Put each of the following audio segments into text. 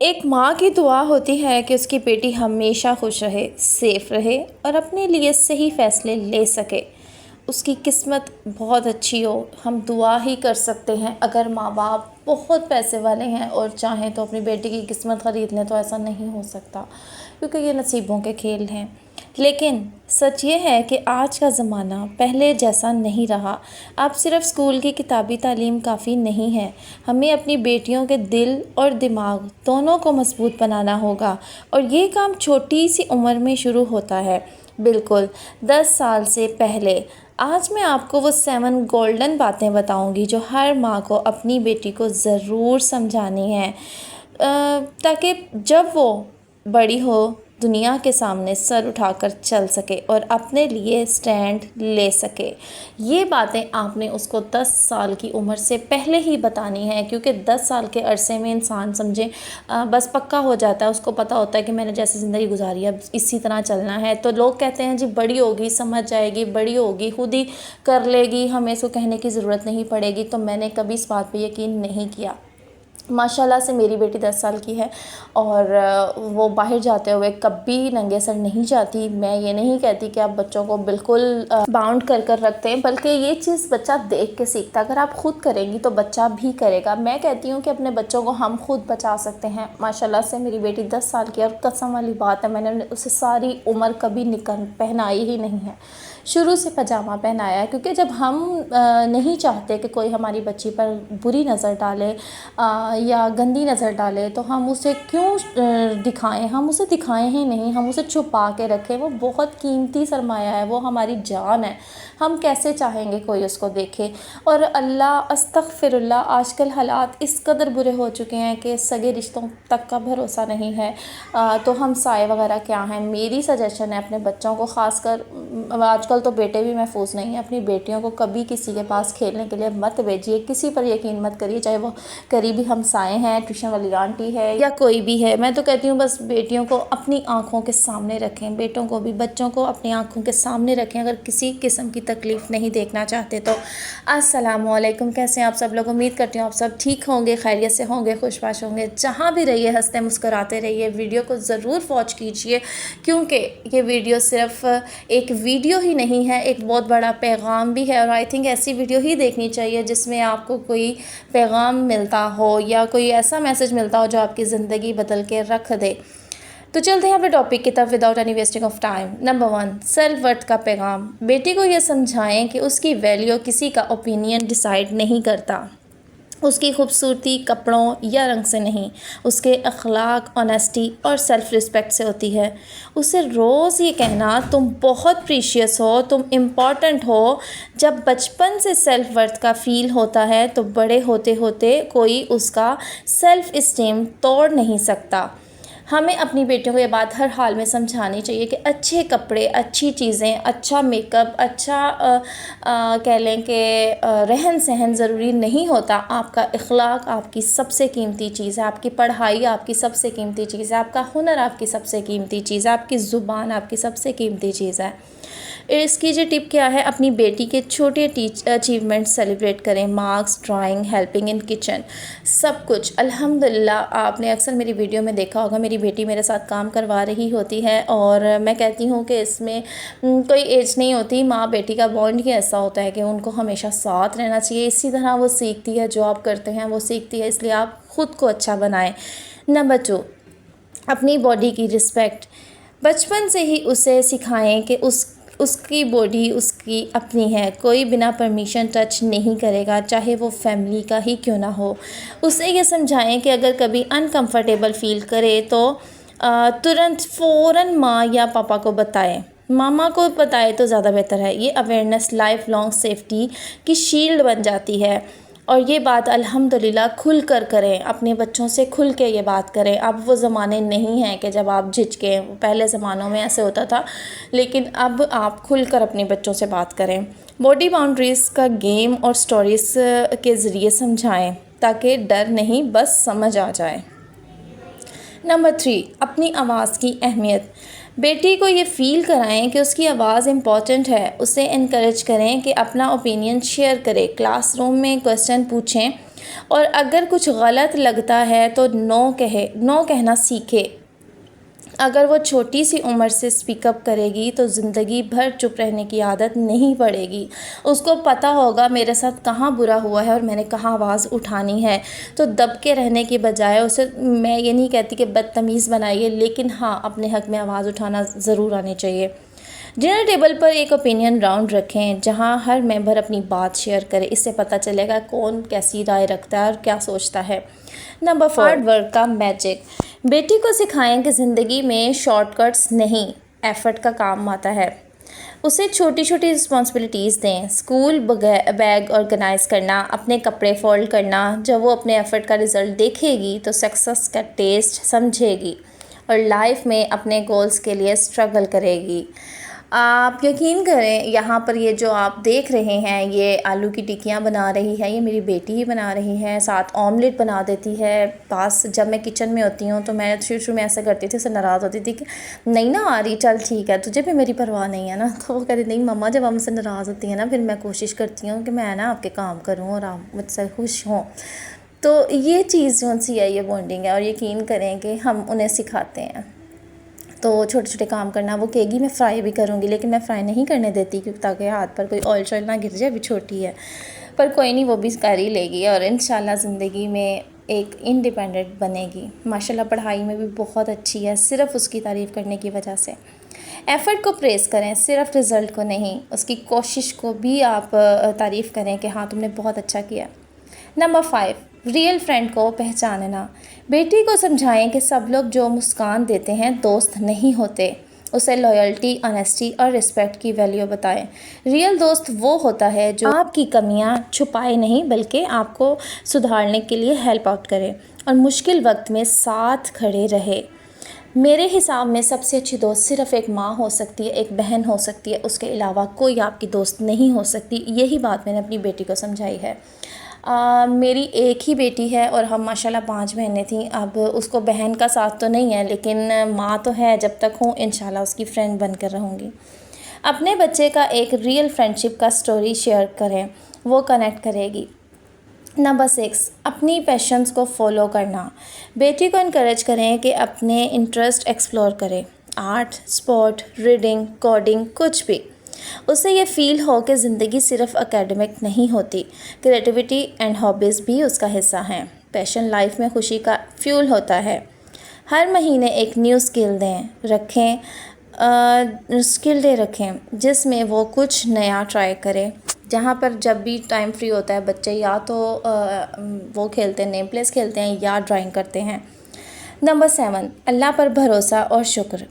ایک ماں کی دعا ہوتی ہے کہ اس کی بیٹی ہمیشہ خوش رہے، سیف رہے اور اپنے لیے صحیح فیصلے لے سکے۔ اس کی قسمت بہت اچھی ہو، ہم دعا ہی کر سکتے ہیں۔ اگر ماں باپ بہت پیسے والے ہیں اور چاہیں تو اپنی بیٹی کی قسمت خرید لیں تو ایسا نہیں ہو سکتا، کیونکہ یہ نصیبوں کے کھیل ہیں۔ لیکن سچ یہ ہے کہ آج کا زمانہ پہلے جیسا نہیں رہا۔ اب صرف اسکول کی کتابی تعلیم کافی نہیں ہے، ہمیں اپنی بیٹیوں کے دل اور دماغ دونوں کو مضبوط بنانا ہوگا، اور یہ کام چھوٹی سی عمر میں شروع ہوتا ہے، بالکل 10 سال سے پہلے۔ آج میں آپ کو وہ 7 گولڈن باتیں بتاؤں گی جو ہر ماں کو اپنی بیٹی کو ضرور سمجھانی ہے، تاکہ جب وہ بڑی ہو دنیا کے سامنے سر اٹھا کر چل سکے اور اپنے لیے سٹینڈ لے سکے۔ یہ باتیں آپ نے اس کو 10 سال کی عمر سے پہلے ہی بتانی ہے، کیونکہ 10 سال کے عرصے میں انسان سمجھیں بس پکا ہو جاتا ہے، اس کو پتہ ہوتا ہے کہ میں نے جیسے زندگی گزاری ہے اب اسی طرح چلنا ہے۔ تو لوگ کہتے ہیں جی بڑی ہوگی سمجھ جائے گی، بڑی ہوگی خود ہی کر لے گی، ہمیں اس کو کہنے کی ضرورت نہیں پڑے گی۔ تو میں نے کبھی اس بات پہ یقین نہیں کیا۔ ماشاءاللہ سے میری بیٹی 10 سال کی ہے اور وہ باہر جاتے ہوئے کبھی ننگے سر نہیں جاتی۔ میں یہ نہیں کہتی کہ آپ بچوں کو بالکل باؤنڈ کر رکھتے ہیں، بلکہ یہ چیز بچہ دیکھ کے سیکھتا ہے۔ اگر آپ خود کریں گی تو بچہ بھی کرے گا۔ میں کہتی ہوں کہ اپنے بچوں کو ہم خود بچا سکتے ہیں۔ ماشاءاللہ سے میری بیٹی 10 سال کی ہے اور قسم والی بات ہے میں نے اسے ساری عمر کبھی نکر پہنائی ہی نہیں ہے، شروع سے پاجامہ پہنایا ہے، کیونکہ جب ہم نہیں چاہتے کہ کوئی ہماری بچی پر بری نظر ڈالے یا گندی نظر ڈالے تو ہم اسے کیوں دکھائیں، ہم اسے دکھائیں ہی نہیں، ہم اسے چھپا کے رکھیں۔ وہ بہت قیمتی سرمایہ ہے، وہ ہماری جان ہے، ہم کیسے چاہیں گے کوئی اس کو دیکھے؟ اور استغفر اللہ، آج کل حالات اس قدر برے ہو چکے ہیں کہ سگے رشتوں تک کا بھروسہ نہیں ہے، تو ہم سائے وغیرہ کیا ہیں۔ میری سجیشن ہے اپنے بچوں کو، خاص کر آج کل تو بیٹے بھی محفوظ نہیں ہیں، اپنی بیٹیوں کو کبھی کسی کے پاس کھیلنے کے لیے مت بھیجیے، کسی پر یقین مت کریے، چاہے وہ قریبی ہمسائے ہیں، ٹیوشن والی آنٹی ہے یا کوئی بھی ہے۔ میں تو کہتی ہوں بس بیٹیوں کو اپنی آنکھوں کے سامنے رکھیں، بیٹوں کو بھی، بچوں کو اپنی آنکھوں کے سامنے رکھیں۔ اگر کسی قسم کی تکلیف نہیں دیکھنا چاہتے تو۔ السلام علیکم، کیسے ہیں آپ سب لوگ؟ امید کرتی ہوں آپ سب ٹھیک ہوں گے، خیریت سے ہوں گے، خوش باش ہوں گے۔ جہاں بھی رہیے ہنستے مسکراتے رہیے۔ ویڈیو کو ضرور واچ کیجیے، کیونکہ یہ ویڈیو صرف ایک ویڈیو ہی نہیں ہے، ایک بہت بڑا پیغام بھی ہے، اور آئی تھنک ایسی ویڈیو ہی دیکھنی چاہیے جس میں آپ کو کوئی پیغام ملتا ہو یا کوئی ایسا میسج ملتا ہو جو آپ کی زندگی بدل کے رکھ دے۔ تو چلتے ہیں اپنے ٹاپک کی طرف without any wasting of time. Number 1، self worth کا پیغام۔ بیٹی کو یہ سمجھائیں کہ اس کی ویلیو کسی کا اوپینین ڈیسائیڈ نہیں کرتا، اس کی خوبصورتی کپڑوں یا رنگ سے نہیں، اس کے اخلاق، آنیسٹی اور سیلف رسپیکٹ سے ہوتی ہے۔ اسے روز یہ کہنا تم بہت پریشیس ہو، تم امپورٹنٹ ہو، جب بچپن سے سیلف ورتھ کا فیل ہوتا ہے تو بڑے ہوتے ہوتے کوئی اس کا سیلف اسٹیم توڑ نہیں سکتا۔ ہمیں اپنی بیٹیوں کو یہ بات ہر حال میں سمجھانی چاہیے کہ اچھے کپڑے، اچھی چیزیں، اچھا میک اپ، اچھا کہہ لیں کہ رہن سہن ضروری نہیں ہوتا۔ آپ کا اخلاق آپ کی سب سے قیمتی چیز ہے، آپ کی پڑھائی آپ کی سب سے قیمتی چیز ہے، آپ کا ہنر آپ کی سب سے قیمتی چیز ہے، آپ کی زبان آپ کی سب سے قیمتی چیز ہے۔ اس کی جو ٹپ کیا ہے، اپنی بیٹی کے چھوٹے اچیومنٹ سیلیبریٹ کریں، marks, drawing, helping in kitchen, سب کچھ۔ الحمدللہ آپ نے اکثر میری ویڈیو میں دیکھا ہوگا، میری بیٹی میرے ساتھ کام کروا رہی ہوتی ہے، اور میں کہتی ہوں کہ اس میں کوئی ایج نہیں ہوتی، ماں بیٹی کا بانڈ ہی ایسا ہوتا ہے کہ ان کو ہمیشہ ساتھ رہنا چاہیے۔ اسی طرح وہ سیکھتی ہے، جو آپ کرتے ہیں وہ سیکھتی ہے، اس لیے آپ خود کو اچھا بنائیں۔ نمبر 2، اپنی باڈی کی رسپیکٹ۔ بچپن سے ہی اسے سکھائیں کہ اس کی باڈی اس کی اپنی ہے، کوئی بنا پرمیشن ٹچ نہیں کرے گا، چاہے وہ فیملی کا ہی کیوں نہ ہو۔ اسے یہ سمجھائیں کہ اگر کبھی انکمفرٹیبل فیل کرے تو فوراً ماں یا پاپا کو بتائیں، ماما کو بتائے تو زیادہ بہتر ہے۔ یہ اویئرنیس لائف لانگ سیفٹی کی شیلڈ بن جاتی ہے، اور یہ بات الحمدللہ کھل کر کریں، اپنے بچوں سے کھل کے یہ بات کریں۔ اب وہ زمانے نہیں ہیں کہ جب آپ جھجکیں، پہلے زمانوں میں ایسے ہوتا تھا، لیکن اب آپ کھل کر اپنے بچوں سے بات کریں۔ باڈی باؤنڈریز کا گیم اور سٹوریز کے ذریعے سمجھائیں، تاکہ ڈر نہیں بس سمجھ آ جائے۔ نمبر 3، اپنی آواز کی اہمیت۔ بیٹی کو یہ فیل کرائیں کہ اس کی آواز امپورٹنٹ ہے، اسے انکریج کریں کہ اپنا اوپینین شیئر کرے، کلاس روم میں کوسچن پوچھیں، اور اگر کچھ غلط لگتا ہے تو نو کہنا سیکھے۔ اگر وہ چھوٹی سی عمر سے اسپیک اپ کرے گی تو زندگی بھر چپ رہنے کی عادت نہیں پڑے گی۔ اس کو پتہ ہوگا میرے ساتھ کہاں برا ہوا ہے اور میں نے کہاں آواز اٹھانی ہے۔ تو دب کے رہنے کی بجائے اسے، میں یہ نہیں کہتی کہ بدتمیز بنائیے، لیکن ہاں اپنے حق میں آواز اٹھانا ضرور آنی چاہیے۔ ڈنر ٹیبل پر ایک اوپینین راؤنڈ رکھیں جہاں ہر ممبر اپنی بات شیئر کرے، اس سے پتہ چلے گا کون کیسی رائے رکھتا ہے اور کیا سوچتا ہے۔ نمبر 4، ہارڈ ورک کا میجک۔ بیٹی کو سکھائیں کہ زندگی میں شارٹ کٹس نہیں، ایفرٹ کا کام آتا ہے۔ اسے چھوٹی چھوٹی رسپانسبلٹیز دیں، اسکول بیگ آرگنائز کرنا، اپنے کپڑے فولڈ کرنا۔ جب وہ اپنے ایفرٹ کا رزلٹ دیکھے گی تو سکسیس کا ٹیسٹ سمجھے گی اور لائف میں اپنے گولز کے لیے اسٹرگل کرے گی۔ آپ یقین کریں، یہاں پر یہ جو آپ دیکھ رہے ہیں، یہ آلو کی ٹکیاں بنا رہی ہے، یہ میری بیٹی ہی بنا رہی ہے، ساتھ آملیٹ بنا دیتی ہے۔ پاس جب میں کچن میں ہوتی ہوں تو میں شروع میں ایسا کرتی تھی، اس سے ناراض ہوتی تھی کہ نہیں نا آ رہی، چل ٹھیک ہے، تجھے بھی میری پرواہ نہیں ہے نا۔ تو وہ کہتی نہیں مما، جب ہم سے ناراض ہوتی ہیں نا، پھر میں کوشش کرتی ہوں کہ میں نا آپ کے کام کروں اور آپ مجھ سے خوش ہوں۔ تو یہ چیز جو سی ہے، یہ بانڈنگ ہے، اور یقین کریں کہ ہم انہیں سکھاتے ہیں۔ تو چھوٹے چھوٹے کام کرنا، وہ کہے گی میں فرائی بھی کروں گی، لیکن میں فرائی نہیں کرنے دیتی کیونکہ تاکہ ہاتھ پر کوئی آئل شائل نہ گر جائے، ابھی چھوٹی ہے، پر کوئی نہیں، وہ بھی کر ہی لے گی اور انشاءاللہ زندگی میں ایک انڈیپینڈنٹ بنے گی۔ ماشاءاللہ پڑھائی میں بھی بہت اچھی ہے، صرف اس کی تعریف کرنے کی وجہ سے۔ ایفرٹ کو پریز کریں، صرف رزلٹ کو نہیں، اس کی کوشش کو بھی آپ تعریف کریں کہ ہاں تم نے بہت اچھا کیا۔ نمبر 5، ریئل فرینڈ کو پہچاننا۔ بیٹی کو سمجھائیں کہ سب لوگ جو مسکان دیتے ہیں دوست نہیں ہوتے۔ اسے لائلٹی، آنیسٹی اور رسپیکٹ کی ویلیو بتائیں۔ ریئل دوست وہ ہوتا ہے جو آپ کی کمیاں چھپائے نہیں بلکہ آپ کو سدھارنے کے لیے ہیلپ آؤٹ کرے اور مشکل وقت میں ساتھ کھڑے رہے۔ میرے حساب میں سب سے اچھی دوست صرف ایک ماں ہو سکتی ہے، ایک بہن ہو سکتی ہے، اس کے علاوہ کوئی آپ کی دوست نہیں ہو سکتی۔ یہی بات میں نے اپنی بیٹی کو سمجھائی ہے۔ میری ایک ہی بیٹی ہے اور ہم ماشاءاللہ 5 بہنیں تھیں۔ اب اس کو بہن کا ساتھ تو نہیں ہے، لیکن ماں تو ہے، جب تک ہوں انشاءاللہ اس کی فرینڈ بن کر رہوں گی۔ اپنے بچے کا ایک ریئل فرینڈشپ کا سٹوری شیئر کریں، وہ کنیکٹ کرے گی۔ نمبر 6، اپنی پیشنز کو فالو کرنا۔ بیٹی کو انکریج کریں کہ اپنے انٹرسٹ ایکسپلور کرے، آرٹ، اسپورٹ، ریڈنگ، کوڈنگ، کچھ بھی۔ اسے یہ فیل ہو کہ زندگی صرف اکیڈمک نہیں ہوتی، کریٹیوٹی اینڈ ہابیز بھی اس کا حصہ ہیں۔ پیشن لائف میں خوشی کا فیول ہوتا ہے۔ ہر مہینے ایک نیو اسکل ڈے رکھیں جس میں وہ کچھ نیا ٹرائی کرے۔ جہاں پر جب بھی ٹائم فری ہوتا ہے بچے یا تو وہ کھیلتے ہیں، نیم پلیس کھیلتے ہیں یا ڈرائنگ کرتے ہیں۔ نمبر 7، اللہ پر بھروسہ اور شکر۔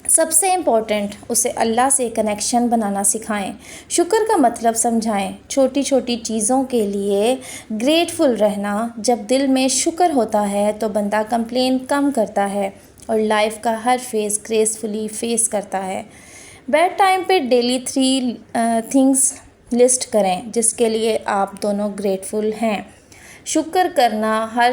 سب سے امپورٹنٹ، اسے اللہ سے کنیکشن بنانا سکھائیں، شکر کا مطلب سمجھائیں۔ چھوٹی چھوٹی چیزوں کے لیے گریٹفل رہنا۔ جب دل میں شکر ہوتا ہے تو بندہ کمپلین کم کرتا ہے اور لائف کا ہر فیز گریسفلی فیس کرتا ہے۔ بیڈ ٹائم پہ ڈیلی 3 تھنگس لسٹ کریں جس کے لیے آپ دونوں گریٹفل ہیں۔ شکر کرنا، ہر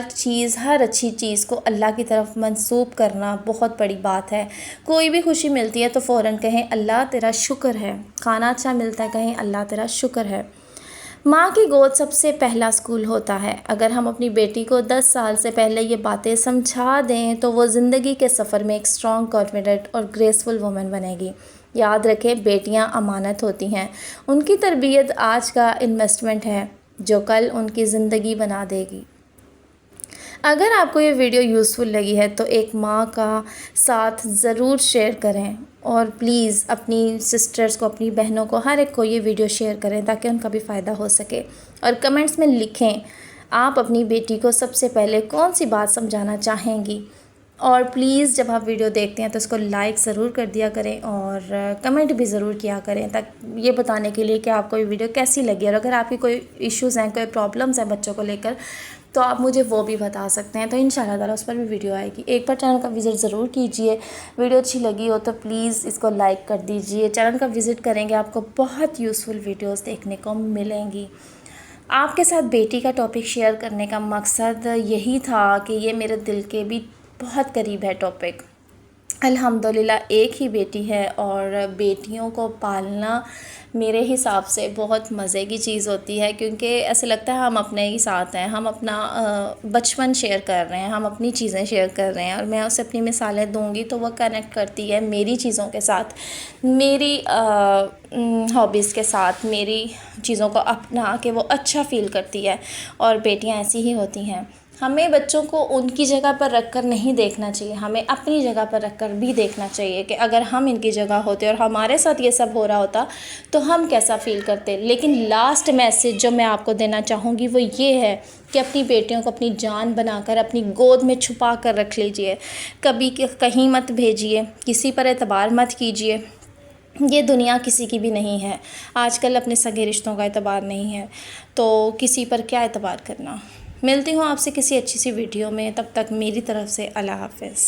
اچھی چیز کو اللہ کی طرف منسوب کرنا بہت بڑی بات ہے۔ کوئی بھی خوشی ملتی ہے تو فوراً کہیں اللہ تیرا شکر ہے، کھانا اچھا ملتا ہے کہیں اللہ تیرا شکر ہے۔ ماں کی گود سب سے پہلا اسکول ہوتا ہے۔ اگر ہم اپنی بیٹی کو 10 سال سے پہلے یہ باتیں سمجھا دیں تو وہ زندگی کے سفر میں ایک اسٹرانگ، کانفیڈنٹ اور گریسفل وومن بنے گی۔ یاد رکھیں، بیٹیاں امانت ہوتی ہیں، ان کی تربیت آج کا انویسٹمنٹ ہے جو کل ان کی زندگی بنا دے گی۔ اگر آپ کو یہ ویڈیو یوزفل لگی ہے تو ایک ماں کا ساتھ ضرور شیئر کریں اور پلیز اپنی سسٹرز کو، اپنی بہنوں کو، ہر ایک کو یہ ویڈیو شیئر کریں تاکہ ان کا بھی فائدہ ہو سکے۔ اور کمنٹس میں لکھیں آپ اپنی بیٹی کو سب سے پہلے کون سی بات سمجھانا چاہیں گی۔ اور پلیز جب آپ ویڈیو دیکھتے ہیں تو اس کو لائک ضرور کر دیا کریں اور کمنٹ بھی ضرور کیا کریں، تاکہ یہ بتانے کے لیے کہ آپ کو یہ ویڈیو کیسی لگی، اور اگر آپ کی کوئی ایشوز ہیں، کوئی پرابلمس ہیں بچوں کو لے کر، تو آپ مجھے وہ بھی بتا سکتے ہیں، تو انشاءاللہ تعالیٰ اس پر بھی ویڈیو آئے گی۔ ایک بار چینل کا وزٹ ضرور کیجئے، ویڈیو اچھی لگی ہو تو پلیز اس کو لائک کر دیجئے، چینل کا وزٹ کریں گے، آپ کو بہت یوزفل ویڈیوز دیکھنے کو ملیں گی۔ آپ کے ساتھ بیٹی کا ٹاپک شیئر کرنے کا مقصد یہی تھا کہ یہ میرے دل کے بھی بہت قریب ہے ٹاپک۔ الحمدللہ ایک ہی بیٹی ہے، اور بیٹیوں کو پالنا میرے حساب سے بہت مزے کی چیز ہوتی ہے، کیونکہ ایسے لگتا ہے ہم اپنے ہی ساتھ ہیں، ہم اپنا بچپن شیئر کر رہے ہیں، ہم اپنی چیزیں شیئر کر رہے ہیں، اور میں اسے اپنی مثالیں دوں گی تو وہ کنیکٹ کرتی ہے میری چیزوں کے ساتھ، میری ہابیز کے ساتھ، میری چیزوں کو اپنا کے وہ اچھا فیل کرتی ہے، اور بیٹیاں ایسی ہی ہوتی ہیں۔ ہمیں بچوں کو ان کی جگہ پر رکھ کر نہیں دیکھنا چاہیے، ہمیں اپنی جگہ پر رکھ کر بھی دیکھنا چاہیے کہ اگر ہم ان کی جگہ ہوتے اور ہمارے ساتھ یہ سب ہو رہا ہوتا تو ہم کیسا فیل کرتے۔ لیکن لاسٹ میسیج جو میں آپ کو دینا چاہوں گی وہ یہ ہے کہ اپنی بیٹیوں کو اپنی جان بنا کر اپنی گود میں چھپا کر رکھ لیجئے، کبھی کہیں مت بھیجیے، کسی پر اعتبار مت کیجیے، یہ دنیا کسی کی بھی نہیں ہے، آج کل اپنے سگے رشتوں کا اعتبار نہیں ہے، تو کسی پر کیا اعتبار کرنا۔ ملتی ہوں آپ سے کسی اچھی سی ویڈیو میں، تب تک میری طرف سے اللہ حافظ۔